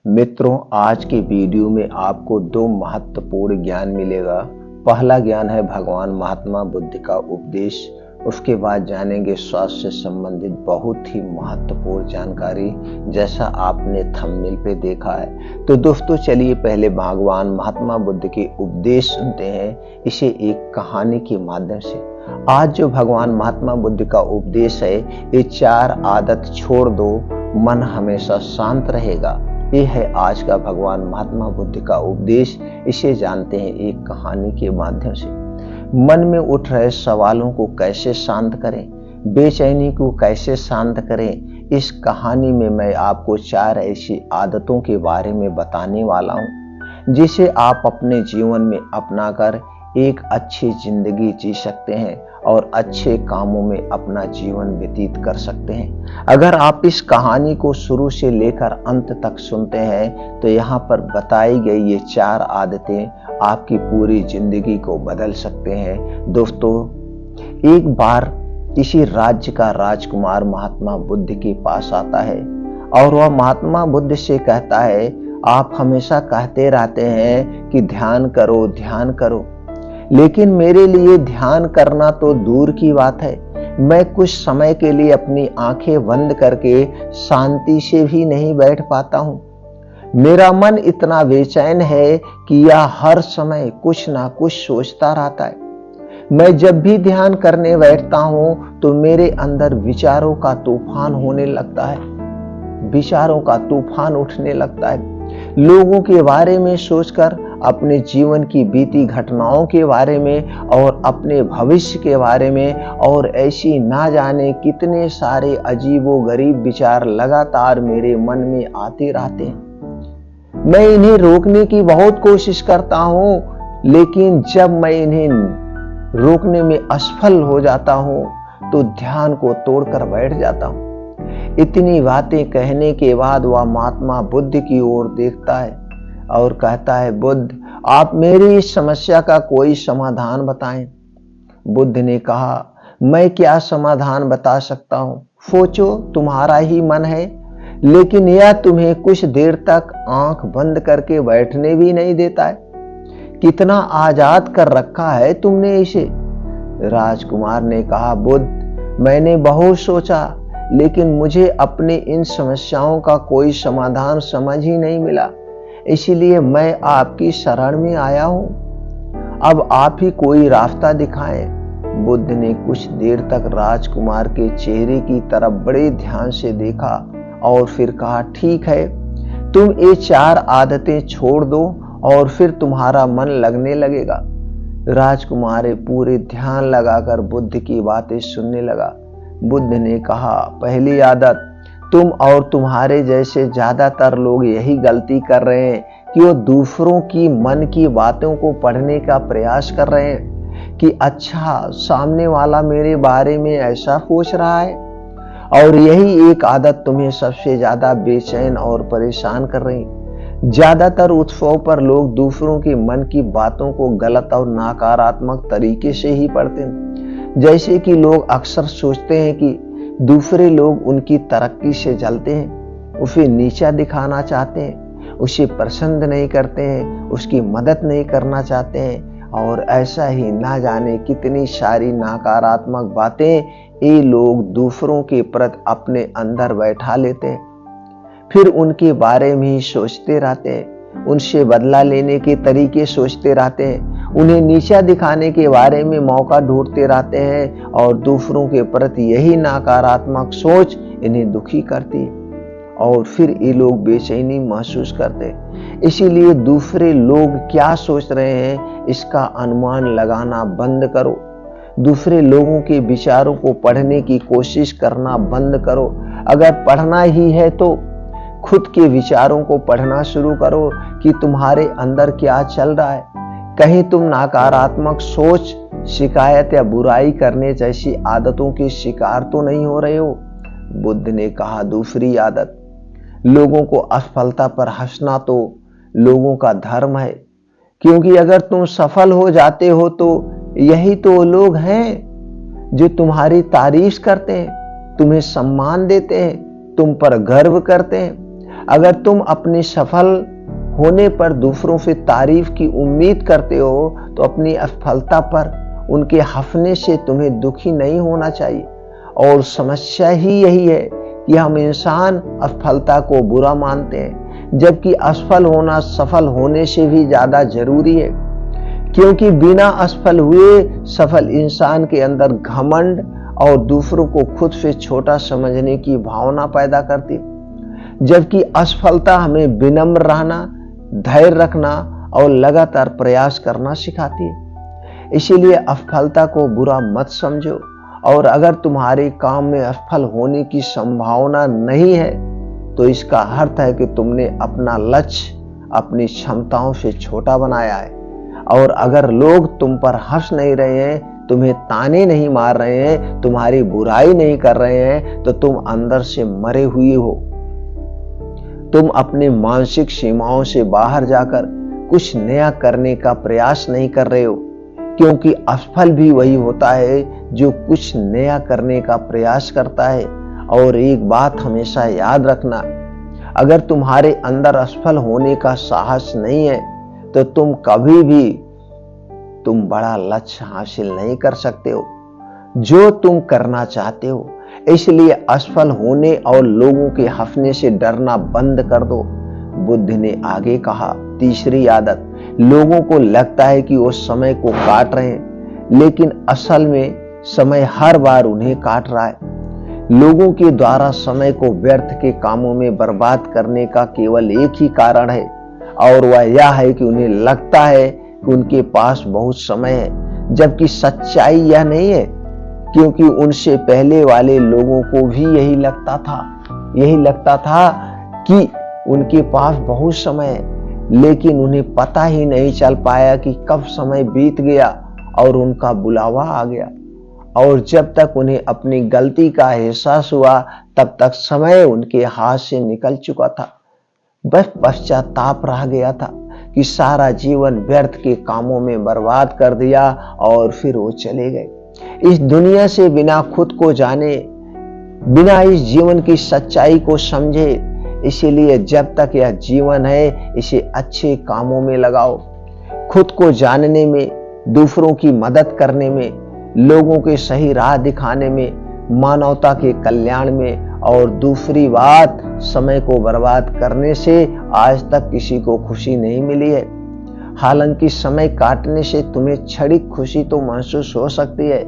मित्रों, आज के वीडियो में आपको दो महत्वपूर्ण ज्ञान मिलेगा। पहला ज्ञान है भगवान महात्मा बुद्ध का उपदेश। उसके बाद जानेंगे स्वास्थ्य से संबंधित बहुत ही महत्वपूर्ण जानकारी, जैसा आपने थंबनेल पे देखा है। तो दोस्तों, चलिए पहले भगवान महात्मा बुद्ध के उपदेश सुनते हैं, इसे एक कहानी के माध्यम से। आज जो भगवान महात्मा बुद्ध का उपदेश है, ये 4 आदत छोड़ दो, मन हमेशा शांत रहेगा। ये है आज का भगवान महात्मा बुद्ध का उपदेश। इसे जानते हैं एक कहानी के माध्यम से। मन में उठ रहे सवालों को कैसे शांत करें, बेचैनी को कैसे शांत करें, इस कहानी में मैं आपको 4 ऐसी आदतों के बारे में बताने वाला हूं, जिसे आप अपने जीवन में अपनाकर एक अच्छी जिंदगी जी सकते हैं और अच्छे कामों में अपना जीवन व्यतीत कर सकते हैं। अगर आप इस कहानी को शुरू से लेकर अंत तक सुनते हैं तो यहाँ पर बताई गई ये 4 आदतें आपकी पूरी जिंदगी को बदल सकते हैं। दोस्तों, एक बार किसी राज्य का राजकुमार महात्मा बुद्ध के पास आता है और वह महात्मा बुद्ध से कहता है, आप हमेशा कहते रहते हैं कि ध्यान करो ध्यान करो, लेकिन मेरे लिए ध्यान करना तो दूर की बात है। मैं कुछ समय के लिए अपनी आंखें बंद करके शांति से भी नहीं बैठ पाता हूं। मेरा मन इतना बेचैन है कि यह हर समय कुछ ना कुछ सोचता रहता है। मैं जब भी ध्यान करने बैठता हूं तो मेरे अंदर विचारों का तूफान होने लगता है, विचारों का तूफान उठने लगता है। लोगों के बारे में सोचकर, अपने जीवन की बीती घटनाओं के बारे में और अपने भविष्य के बारे में, और ऐसी ना जाने कितने सारे अजीबोगरीब विचार लगातार मेरे मन में आते रहते हैं। मैं इन्हें रोकने की बहुत कोशिश करता हूं, लेकिन जब मैं इन्हें रोकने में असफल हो जाता हूं तो ध्यान को तोड़कर बैठ जाता हूं। इतनी बातें कहने के बाद वह महात्मा बुद्ध की ओर देखता है और कहता है, बुद्ध, आप मेरी इस समस्या का कोई समाधान बताएं। बुद्ध ने कहा, मैं क्या समाधान बता सकता हूं? सोचो, तुम्हारा ही मन है, लेकिन यह तुम्हें कुछ देर तक आंख बंद करके बैठने भी नहीं देता है। कितना आजाद कर रखा है तुमने इसे। राजकुमार ने कहा, बुद्ध, मैंने बहुत सोचा, लेकिन मुझे अपने इन समस्याओं का कोई समाधान समझ ही नहीं मिला, इसलिए मैं आपकी शरण में आया हूं। अब आप ही कोई रास्ता दिखाएं। बुद्ध ने कुछ देर तक राजकुमार के चेहरे की तरफ बड़े ध्यान से देखा और फिर कहा, ठीक है, तुम ये 4 आदतें छोड़ दो और फिर तुम्हारा मन लगने लगेगा। राजकुमार पूरे ध्यान लगाकर बुद्ध की बातें सुनने लगा। बुद्ध ने कहा, पहली आदत, तुम और तुम्हारे जैसे ज्यादातर लोग यही गलती कर रहे हैं कि वो दूसरों की मन की बातों को पढ़ने का प्रयास कर रहे हैं कि अच्छा, सामने वाला मेरे बारे में ऐसा सोच रहा है, और यही एक आदत तुम्हें सबसे ज्यादा बेचैन और परेशान कर रही। ज्यादातर उत्सव पर लोग दूसरों के मन की बातों को गलत और नकारात्मक तरीके से ही पढ़ते हैं। जैसे कि लोग अक्सर सोचते हैं कि दूसरे लोग उनकी तरक्की से जलते हैं, उसे नीचा दिखाना चाहते हैं, उसे पसंद नहीं करते हैं, उसकी मदद नहीं करना चाहते हैं, और ऐसा ही ना जाने कितनी सारी नकारात्मक बातें ये लोग दूसरों के प्रति अपने अंदर बैठा लेते हैं। फिर उनके बारे में ही सोचते रहते हैं, उनसे बदला लेने के तरीके सोचते रहते हैं, उन्हें नीचा दिखाने के बारे में मौका ढूंढते रहते हैं, और दूसरों के प्रति यही नकारात्मक सोच इन्हें दुखी करती है, और फिर ये लोग बेचैनी महसूस करते हैं। इसीलिए दूसरे लोग क्या सोच रहे हैं, इसका अनुमान लगाना बंद करो। दूसरे लोगों के विचारों को पढ़ने की कोशिश करना बंद करो। अगर पढ़ना ही है तो खुद के विचारों को पढ़ना शुरू करो कि तुम्हारे अंदर क्या चल रहा है। कहीं तुम नकारात्मक सोच, शिकायत या बुराई करने जैसी आदतों के शिकार तो नहीं हो रहे हो। बुद्ध ने कहा, दूसरी आदत, लोगों को असफलता पर हंसना तो लोगों का धर्म है, क्योंकि अगर तुम सफल हो जाते हो तो यही तो लोग हैं जो तुम्हारी तारीफ करते हैं, तुम्हें सम्मान देते हैं, तुम पर गर्व करते हैं। अगर तुम अपने सफल होने पर दूसरों से तारीफ की उम्मीद करते हो तो अपनी असफलता पर उनके हंसने से तुम्हें दुखी नहीं होना चाहिए। और समस्या ही यही है कि हम इंसान असफलता को बुरा मानते हैं, जबकि असफल होना सफल होने से भी ज्यादा जरूरी है, क्योंकि बिना असफल हुए सफल इंसान के अंदर घमंड और दूसरों को खुद से छोटा समझने की भावना पैदा करती है, जबकि असफलता हमें विनम्र रहना, धैर्य रखना और लगातार प्रयास करना सिखाती है। इसीलिए असफलता को बुरा मत समझो, और अगर तुम्हारे काम में असफल होने की संभावना नहीं है तो इसका अर्थ है कि तुमने अपना लक्ष्य अपनी क्षमताओं से छोटा बनाया है। और अगर लोग तुम पर हंस नहीं रहे हैं, तुम्हें ताने नहीं मार रहे हैं, तुम्हारी बुराई नहीं कर रहे हैं, तो तुम अंदर से मरे हुए हो। तुम अपने मानसिक सीमाओं से बाहर जाकर कुछ नया करने का प्रयास नहीं कर रहे हो, क्योंकि असफल भी वही होता है जो कुछ नया करने का प्रयास करता है। और एक बात हमेशा याद रखना, अगर तुम्हारे अंदर असफल होने का साहस नहीं है तो तुम बड़ा लक्ष्य हासिल नहीं कर सकते हो जो तुम करना चाहते हो। इसलिए असफल होने और लोगों के हंसने से डरना बंद कर दो। बुद्ध ने आगे कहा, तीसरी आदत, लोगों को लगता है कि वो समय को काट रहे हैं, लेकिन असल में समय हर बार उन्हें काट रहा है। लोगों के द्वारा समय को व्यर्थ के कामों में बर्बाद करने का केवल एक ही कारण है, और वह यह है कि उन्हें लगता है कि उनके पास बहुत समय है, जबकि सच्चाई यह नहीं है, क्योंकि उनसे पहले वाले लोगों को भी यही लगता था कि उनके पास बहुत समय है, लेकिन उन्हें पता ही नहीं चल पाया कि कब समय बीत गया और उनका बुलावा आ गया। और जब तक उन्हें अपनी गलती का एहसास हुआ तब तक समय उनके हाथ से निकल चुका था। बस पश्चाताप रह गया था कि सारा जीवन व्यर्थ के कामों में बर्बाद कर दिया, और फिर वो चले गए इस दुनिया से बिना खुद को जाने, बिना इस जीवन की सच्चाई को समझे। इसीलिए जब तक यह जीवन है इसे अच्छे कामों में लगाओ, खुद को जानने में, दूसरों की मदद करने में, लोगों के सही राह दिखाने में, मानवता के कल्याण में। और दूसरी बात, समय को बर्बाद करने से आज तक किसी को खुशी नहीं मिली है। हालांकि समय काटने से तुम्हें क्षणिक खुशी तो महसूस हो सकती है,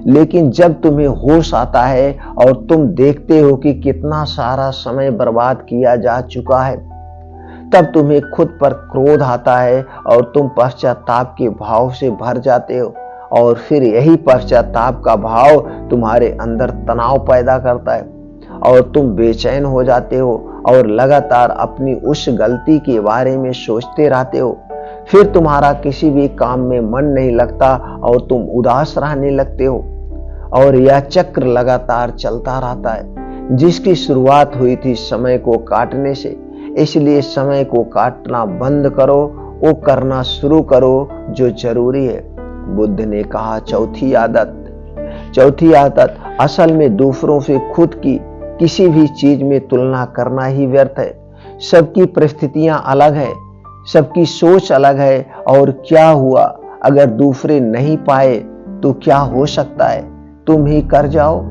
लेकिन जब तुम्हें होश आता है और तुम देखते हो कि कितना सारा समय बर्बाद किया जा चुका है, तब तुम्हें खुद पर क्रोध आता है और तुम पश्चाताप के भाव से भर जाते हो। और फिर यही पश्चाताप का भाव तुम्हारे अंदर तनाव पैदा करता है और तुम बेचैन हो जाते हो और लगातार अपनी उस गलती के बारे में सोचते रहते हो। फिर तुम्हारा किसी भी काम में मन नहीं लगता और तुम उदास रहने लगते हो, और यह चक्र लगातार चलता रहता है, जिसकी शुरुआत हुई थी समय को काटने से। इसलिए समय को काटना बंद करो, वो करना शुरू करो जो जरूरी है। बुद्ध ने कहा, चौथी आदत, असल में दूसरों से खुद की किसी भी चीज में तुलना करना ही व्यर्थ है। सबकी परिस्थितियां अलग है, सबकी सोच अलग है, और क्या हुआ अगर दूसरे नहीं पाए तो क्या हो सकता है, तुम ही कर जाओ।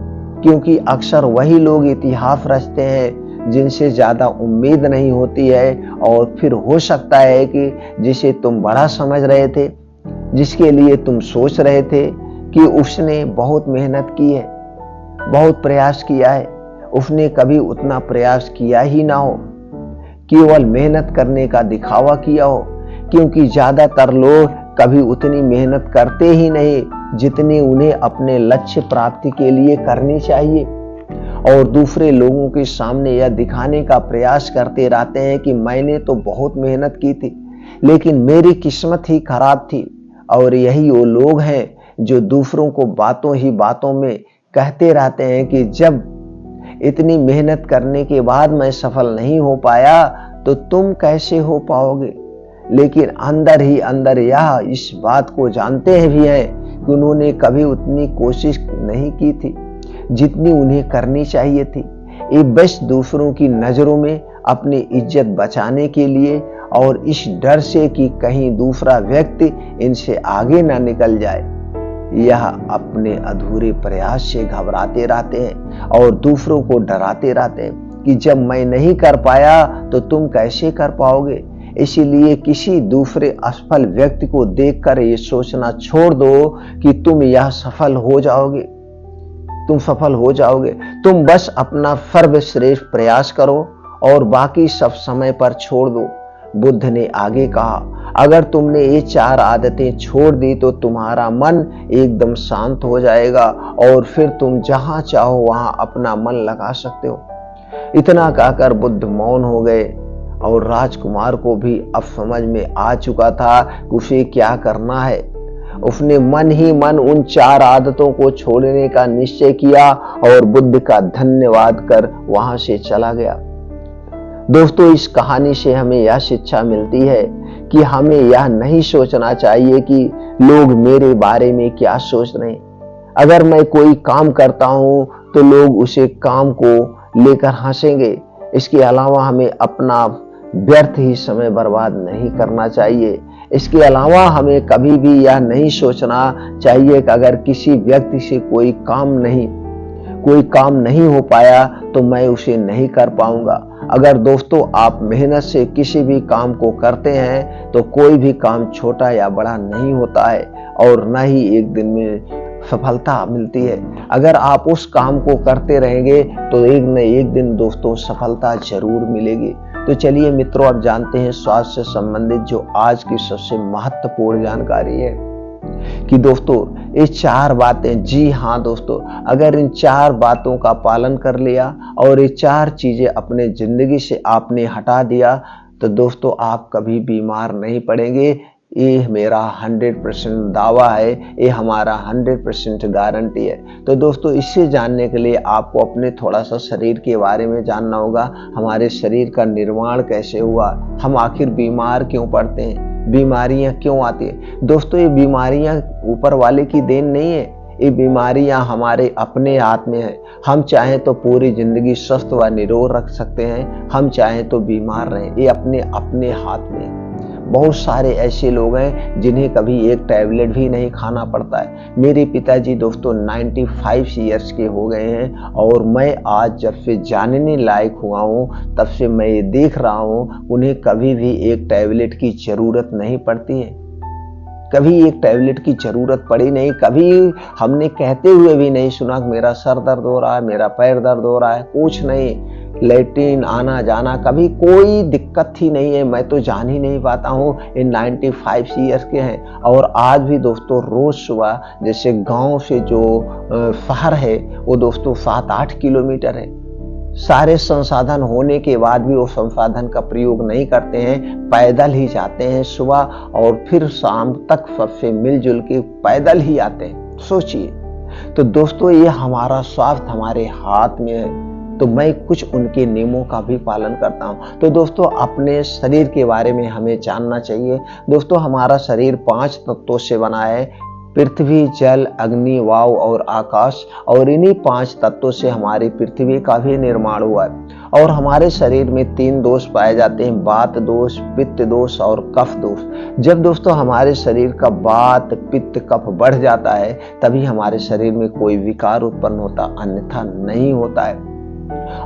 क्योंकि अक्सर वही लोग इतिहास रचते हैं जिनसे ज्यादा उम्मीद नहीं होती है, और फिर हो सकता है कि जिसे तुम बड़ा समझ रहे थे, जिसके लिए तुम सोच रहे थे कि उसने बहुत मेहनत की है, बहुत प्रयास किया है, उसने कभी उतना प्रयास किया ही ना हो, केवल मेहनत करने का दिखावा किया हो। क्योंकि ज्यादातर लोग कभी उतनी मेहनत करते ही नहीं जितनी उन्हें अपने लक्ष्य प्राप्ति के लिए करनी चाहिए, और दूसरे लोगों के सामने यह दिखाने का प्रयास करते रहते हैं कि मैंने तो बहुत मेहनत की थी, लेकिन मेरी किस्मत ही खराब थी। और यही वो लोग हैं जो दूसरों को बातों ही बातों में कहते रहते हैं कि जब इतनी मेहनत करने के बाद मैं सफल नहीं हो पाया तो तुम कैसे हो पाओगे। लेकिन अंदर ही अंदर यह इस बात को जानते हैं भी हैं कि उन्होंने कभी उतनी कोशिश नहीं की थी जितनी उन्हें करनी चाहिए थी। ये बस दूसरों की नजरों में अपनी इज्जत बचाने के लिए और इस डर से कि कहीं दूसरा व्यक्ति इनसे आगे ना निकल जाए, यह अपने अधूरे प्रयास से घबराते रहते हैं और दूसरों को डराते रहते हैं कि जब मैं नहीं कर पाया तो तुम कैसे कर पाओगे। इसीलिए किसी दूसरे असफल व्यक्ति को देखकर ये सोचना छोड़ दो कि तुम यह सफल हो जाओगे, तुम सफल हो जाओगे। तुम बस अपना सर्वश्रेष्ठ प्रयास करो और बाकी सब समय पर छोड़ दो। बुद्ध ने आगे कहा, अगर तुमने ये 4 आदतें छोड़ दी तो तुम्हारा मन एकदम शांत हो जाएगा और फिर तुम जहां चाहो वहां अपना मन लगा सकते हो। इतना कहकर बुद्ध मौन हो गए और राजकुमार को भी अब समझ में आ चुका था कि उसे क्या करना है। उसने मन ही मन उन 4 आदतों को छोड़ने का निश्चय किया और बुद्ध का धन्यवाद कर वहां से चला गया। दोस्तों, इस कहानी से हमें यह शिक्षा मिलती है कि हमें यह नहीं सोचना चाहिए कि लोग मेरे बारे में क्या सोच रहे हैं। अगर मैं कोई काम करता हूं तो लोग उसे काम को लेकर हंसेंगे। इसके अलावा हमें अपना व्यर्थ ही समय बर्बाद नहीं करना चाहिए। इसके अलावा हमें कभी भी यह नहीं सोचना चाहिए कि अगर किसी व्यक्ति से कोई काम नहीं हो पाया तो मैं उसे नहीं कर पाऊंगा। अगर दोस्तों आप मेहनत से किसी भी काम को करते हैं तो कोई भी काम छोटा या बड़ा नहीं होता है और न ही एक दिन में सफलता मिलती है। अगर आप उस काम को करते रहेंगे तो एक न एक दिन दोस्तों सफलता जरूर मिलेगी। तो चलिए मित्रों, अब जानते हैं स्वास्थ्य से संबंधित जो आज की सबसे महत्वपूर्ण जानकारी है कि दोस्तों ये 4 बातें, जी हाँ दोस्तों, अगर इन 4 बातों का पालन कर लिया और ये 4 चीजें अपने जिंदगी से आपने हटा दिया तो दोस्तों आप कभी बीमार नहीं पड़ेंगे। ये मेरा 100% दावा है, ये हमारा 100% गारंटी है। तो दोस्तों इससे जानने के लिए आपको अपने थोड़ा सा शरीर के बारे में जानना होगा। हमारे शरीर का निर्माण कैसे हुआ, हम आखिर बीमार क्यों पड़ते हैं, बीमारियां क्यों आती है। दोस्तों ये बीमारियां ऊपर वाले की देन नहीं है, ये बीमारियां हमारे अपने हाथ में है। हम चाहें तो पूरी जिंदगी स्वस्थ व निरोग रख सकते हैं, हम चाहें तो बीमार रहें, ये अपने अपने हाथ में है। बहुत सारे ऐसे लोग हैं जिन्हें कभी एक टैबलेट भी नहीं खाना पड़ता है। मेरे पिताजी दोस्तों 95 ईयर्स के हो गए हैं और मैं आज जब से जानने लायक हुआ हूँ तब से मैं ये देख रहा हूँ उन्हें कभी भी एक टैबलेट की जरूरत नहीं पड़ती है। कभी एक टैबलेट की जरूरत पड़ी नहीं, कभी हमने कहते हुए भी नहीं सुना कि मेरा सर दर्द हो रहा है, मेरा पैर दर्द हो रहा है, कुछ नहीं। लैट्रिन आना जाना कभी कोई दिक्कत ही नहीं है। मैं तो जान ही नहीं पाता हूँ। ये 95 ईयर्स के हैं और आज भी दोस्तों रोज सुबह जैसे गांव से जो शहर है वो दोस्तों 7-8 किलोमीटर है। सारे संसाधन होने के बाद भी वो संसाधन का प्रयोग नहीं करते हैं, पैदल ही जाते हैं सुबह और फिर शाम तक सबसे मिलजुल के पैदल ही आते हैं। सोचिए, तो दोस्तों ये हमारा स्वास्थ्य हमारे हाथ में है, तो मैं कुछ उनके नियमों का भी पालन करता हूं। तो दोस्तों अपने शरीर के बारे में हमें जानना चाहिए। दोस्तों हमारा शरीर 5 तत्वों से बना है, पृथ्वी, जल, अग्नि, वायु और आकाश, और इन्हीं 5 तत्वों से हमारी पृथ्वी का भी निर्माण हुआ है। और हमारे शरीर में 3 दोष पाए जाते हैं, वात दोष, पित्त दोष और कफ दोष। जब दोस्तों हमारे शरीर का वात, पित्त, कफ बढ़ जाता है तभी हमारे शरीर में कोई विकार उत्पन्न होता, अन्यथा नहीं होता है।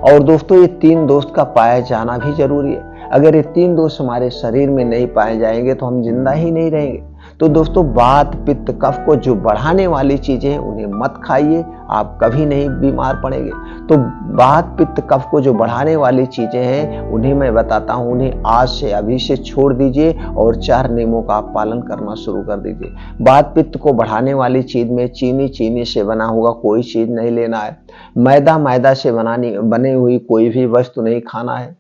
और दोस्तों ये 3 दोष का पाया जाना भी जरूरी है। अगर ये 3 दोष हमारे शरीर में नहीं पाए जाएंगे तो हम जिंदा ही नहीं रहेंगे। तो दोस्तों वात, पित्त, कफ को जो बढ़ाने वाली चीजें हैं उन्हें मत खाइए, आप कभी नहीं बीमार पड़ेंगे। तो वात, पित्त, कफ को जो बढ़ाने वाली चीजें हैं उन्हें मैं बताता हूं, उन्हें आज से अभी से छोड़ दीजिए और 4 नियमों का आप पालन करना शुरू कर दीजिए। वात, पित्त को बढ़ाने वाली चीज में चीनी से बना हुआ कोई चीज नहीं लेना है। मैदा से बनी हुई कोई भी वस्तु नहीं खाना है।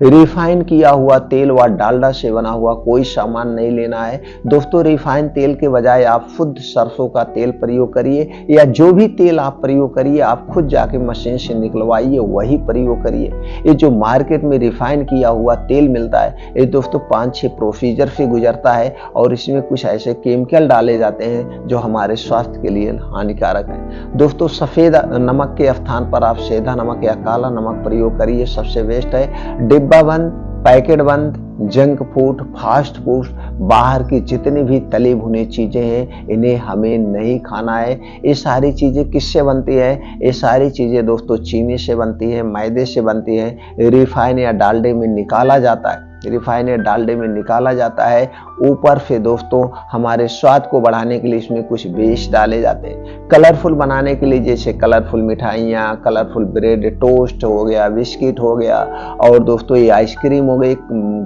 रिफाइन किया हुआ तेल व डालडा से बना हुआ कोई सामान नहीं लेना है। दोस्तों रिफाइन तेल के बजाय आप शुद्ध सरसों का तेल प्रयोग करिए, या जो भी तेल आप प्रयोग करिए आप खुद जाके मशीन से निकलवाइए, वही प्रयोग करिए। ये जो मार्केट में रिफाइन किया हुआ तेल मिलता है ये दोस्तों 5-6 प्रोसीजर से गुजरता है और इसमें कुछ ऐसे केमिकल डाले जाते हैं जो हमारे स्वास्थ्य के लिए हानिकारक है। दोस्तों सफेद नमक के स्थान पर आप सेंधा नमक या काला नमक प्रयोग करिए, सबसे बेस्ट है। डिब्बा बंद, पैकेट बंद, जंक फूड, फास्ट फूड, बाहर की जितनी भी तली भुनी चीजें हैं इन्हें हमें नहीं खाना है। ये सारी चीजें किससे बनती है? ये सारी चीजें दोस्तों चीनी से बनती है, मैदे से बनती है, रिफाइन या डालडे में निकाला जाता है, रिफाइन या डालडे में निकाला जाता है। ऊपर से दोस्तों हमारे स्वाद को बढ़ाने के लिए इसमें कुछ बेस डाले जाते हैं, कलरफुल बनाने के लिए, जैसे कलरफुल मिठाइयाँ, कलरफुल ब्रेड, टोस्ट हो गया, बिस्किट हो गया, और दोस्तों ये आइसक्रीम हो गई।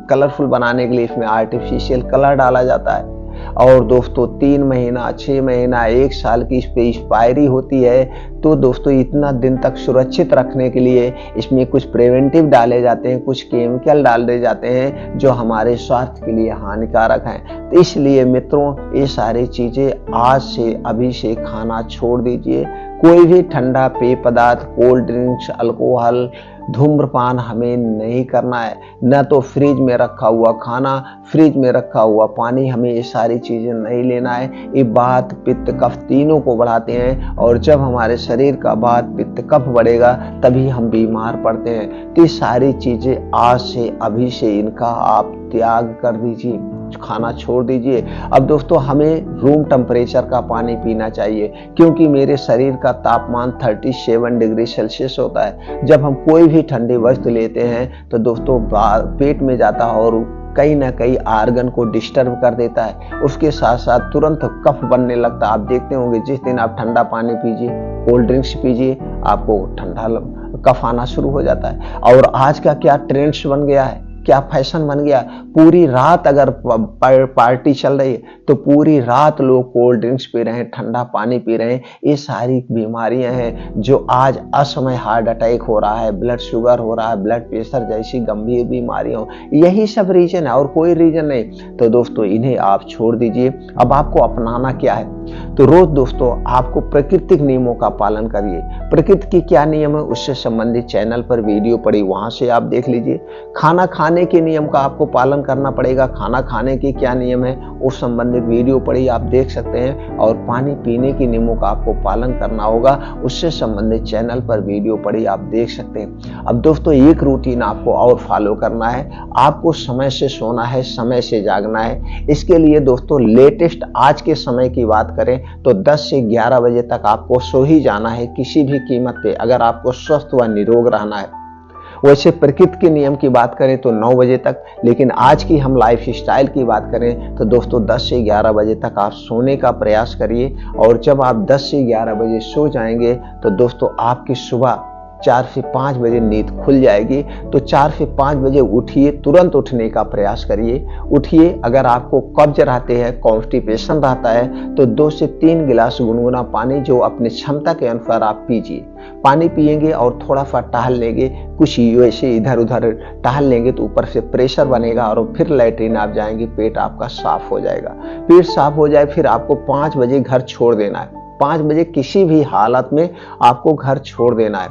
कलरफुल बनाने के लिए इसमें आर्टिफिशियल कलर डाला जाता है। और दोस्तों 3 महीना, 6 महीना, 1 साल की इस पे एक्सपायरी होती है। तो दोस्तों इतना दिन तक सुरक्षित रखने के लिए इसमें कुछ प्रिवेंटिव डाले जाते हैं, कुछ केमिकल डाले जाते हैं जो हमारे स्वास्थ्य के लिए हानिकारक हैं। तो इसलिए मित्रों ये सारी चीजें आज से, अभी से खाना छोड़ दीजिए। कोई भी ठंडा पेय पदार्थ, कोल्ड ड्रिंक्स, अल्कोहल, धूम्रपान हमें नहीं करना है। न तो फ्रिज में रखा हुआ खाना, फ्रिज में रखा हुआ पानी, हमें ये सारी चीजें नहीं लेना है। ये वात, पित्त, कफ तीनों को बढ़ाते हैं, और जब हमारे शरीर का वात, पित्त, कफ बढ़ेगा तभी हम बीमार पड़ते हैं। तो ये सारी चीजें आज से, अभी से इनका आप त्याग कर दीजिए, खाना छोड़ दीजिए। अब दोस्तों हमें रूम टेम्परेचर का पानी पीना चाहिए, क्योंकि मेरे शरीर का तापमान 37 डिग्री सेल्सियस होता है। जब हम कोई भी ठंडी वस्तु लेते हैं तो दोस्तों पेट में जाता है और कहीं ना कहीं आर्गन को डिस्टर्ब कर देता है। उसके साथ साथ तुरंत कफ बनने लगता है। आप देखते होंगे जिस दिन आप ठंडा पानी पीजिए, कोल्ड ड्रिंक्स पीजिए, आपको ठंडा कफ आना शुरू हो जाता है। और आज का क्या ट्रेंड्स बन गया है, क्या फैशन बन गया, पूरी रात अगर पार्टी चल रही है तो पूरी रात लोग कोल्ड ड्रिंक्स पी रहे हैं, ठंडा पानी पी रहे हैं। ये सारी बीमारियां हैं जो आज असमय हार्ट अटैक हो रहा है, ब्लड शुगर हो रहा है, ब्लड प्रेशर जैसी गंभीर बीमारियों, यही सब रीजन है और कोई रीजन नहीं। तो दोस्तों इन्हें आप छोड़ दीजिए। अब आपको अपनाना क्या है? तो रोज दोस्तों आपको प्राकृतिक नियमों का पालन करिए। प्रकृति की क्या नियम है उससे संबंधित चैनल पर वीडियो पड़ी, वहां से आप देख लीजिए। खाना खाने के नियम का आपको पालन करना पड़ेगा, खाना खाने के क्या नियम है उस संबंधित वीडियो पड़ी, आप देख सकते हैं। और पानी पीने के नियमों का आपको पालन करना होगा, उससे संबंधित चैनल पर वीडियो पड़ी, आप देख सकते हैं। अब दोस्तों एक रूटीन आपको और फॉलो करना है, आपको समय से सोना है, समय से जागना है। इसके लिए दोस्तों लेटेस्ट आज के समय की बात करें तो 10 से 11 बजे तक आपको सो ही जाना है किसी भी कीमत पे, अगर आपको स्वस्थ व निरोग रहना है। वैसे प्रकृति के नियम की बात करें तो 9 बजे तक, लेकिन आज की हम लाइफ स्टाइल की बात करें तो दोस्तों 10 से 11 बजे तक आप सोने का प्रयास करिए। और जब आप 10 से 11 बजे सो जाएंगे तो दोस्तों आपकी सुबह 4 से 5 बजे नींद खुल जाएगी। तो 4 से 5 बजे उठिए, तुरंत उठने का प्रयास करिए, उठिए। अगर आपको कब्ज रहते हैं, कॉन्स्टिपेशन रहता है तो 2 से 3 गिलास गुनगुना पानी जो अपनी क्षमता के अनुसार आप पीजिए। पानी पिएंगे और थोड़ा सा टहल लेंगे, कुछ वैसे इधर उधर टहल लेंगे तो ऊपर से प्रेशर बनेगा और फिर लैट्रिन आप जाएंगे, पेट आपका साफ हो जाएगा। पेट साफ हो जाए फिर आपको 5 बजे घर छोड़ देना है। 5 बजे किसी भी हालत में आपको घर छोड़ देना है।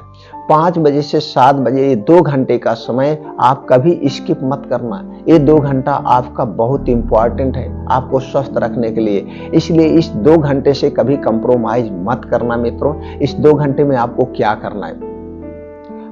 5 बजे से 7 बजे ये 2 घंटे का समय आप कभी स्किप मत करना। ये 2 घंटा आपका बहुत इंपॉर्टेंट है आपको स्वस्थ रखने के लिए, इसलिए इस 2 घंटे से कभी कंप्रोमाइज मत करना मित्रों। इस 2 घंटे में आपको क्या करना है?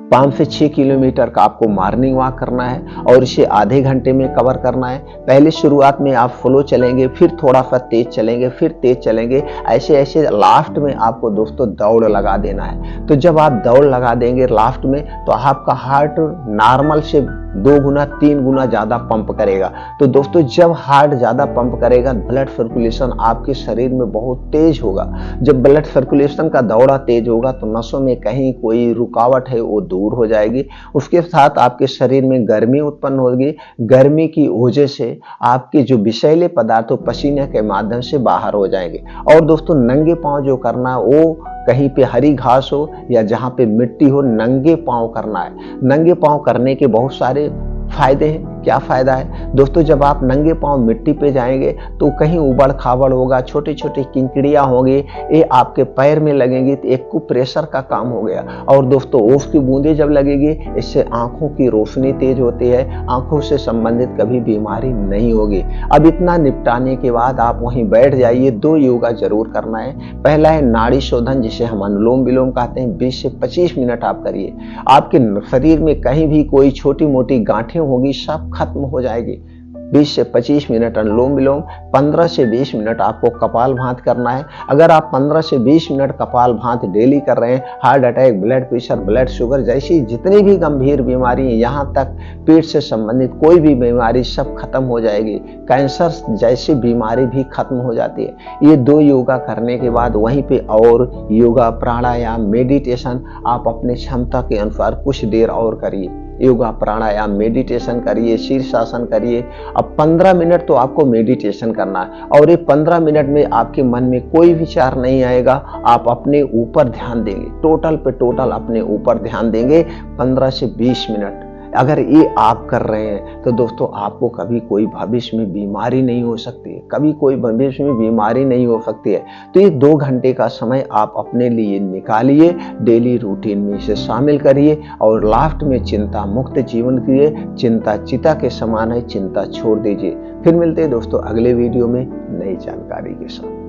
5 से 6 किलोमीटर का आपको मॉर्निंग वॉक करना है और इसे आधे घंटे में कवर करना है। पहले शुरुआत में आप फ्लो चलेंगे, फिर थोड़ा सा तेज चलेंगे, फिर तेज चलेंगे, ऐसे ऐसे लास्ट में आपको दोस्तों दौड़ लगा देना है। तो जब आप दौड़ लगा देंगे लास्ट में तो आपका हार्ट नॉर्मल से 2 गुना 3 गुना ज्यादा पंप करेगा। तो दोस्तों जब हार्ट ज्यादा पंप करेगा ब्लड सर्कुलेशन आपके शरीर में बहुत तेज होगा। जब ब्लड सर्कुलेशन का दौरा तेज होगा तो नसों में कहीं कोई रुकावट है वो दूर हो जाएगी। उसके साथ आपके शरीर में गर्मी उत्पन्न होगी। गर्मी की वजह से आपके जो विषैले पदार्थ पसीने के माध्यम से बाहर हो जाएंगे। और दोस्तों नंगे पांव जो करना वो कहीं पे हरी घास हो या जहां पे मिट्टी हो, नंगे पांव करना है। नंगे पांव करने के बहुत सारे फायदे हैं क्या फायदा है दोस्तों? जब आप नंगे पांव मिट्टी पे जाएंगे तो कहीं उबड़ खाबड़ होगा, छोटे छोटे किंकड़ियां होंगी, ये आपके पैर में लगेंगी तो एक प्रेशर का काम हो गया। और दोस्तों ओस की बूंदें जब लगेगी, इससे आंखों की रोशनी तेज होती है, आंखों से संबंधित कभी बीमारी नहीं होगी। अब इतना निपटाने के बाद आप वहीं बैठ जाइए। 2 योगा जरूर करना है। पहला है नाड़ी शोधन, जिसे हम अनुलोम विलोम कहते हैं। 20 से 25 मिनट आप करिए। आपके शरीर में कहीं भी कोई छोटी मोटी गांठें होगी, सब खत्म हो जाएगी। 20 से 25 मिनट अनुलोम विलोम, 15 से 20 मिनट आपको कपालभाति करना है। अगर आप 15 से 20 मिनट कपालभाति डेली कर रहे हैं, heart attack, blood pressure, blood sugar जैसी जितनी भी गंभीर बीमारी है, यहाँ तक पेट से संबंधित कोई भी बीमारी सब खत्म हो जाएगी। कैंसर जैसी बीमारी भी खत्म हो जाती है। ये 2 योगा करने के बाद वहीं पे और योगा, प्राणायाम, मेडिटेशन आप अपनी क्षमता के अनुसार कुछ देर और करिए। योगा, प्राणायाम, मेडिटेशन करिए, शीर्षासन करिए। अब 15 मिनट तो आपको मेडिटेशन करना है और ये 15 मिनट में आपके मन में कोई विचार नहीं आएगा। आप अपने ऊपर ध्यान देंगे, टोटल पे टोटल अपने ऊपर ध्यान देंगे 15 से 20 मिनट। अगर ये आप कर रहे हैं तो दोस्तों आपको कभी कोई भविष्य में बीमारी नहीं हो सकती है, कभी कोई भविष्य में बीमारी नहीं हो सकती है। तो ये 2 घंटे का समय आप अपने लिए निकालिए, डेली रूटीन में इसे शामिल करिए और लास्ट में चिंता मुक्त जीवन करिए। चिंता चिता के समान है, चिंता छोड़ दीजिए। फिर मिलते हैं दोस्तों अगले वीडियो में नई जानकारी के साथ।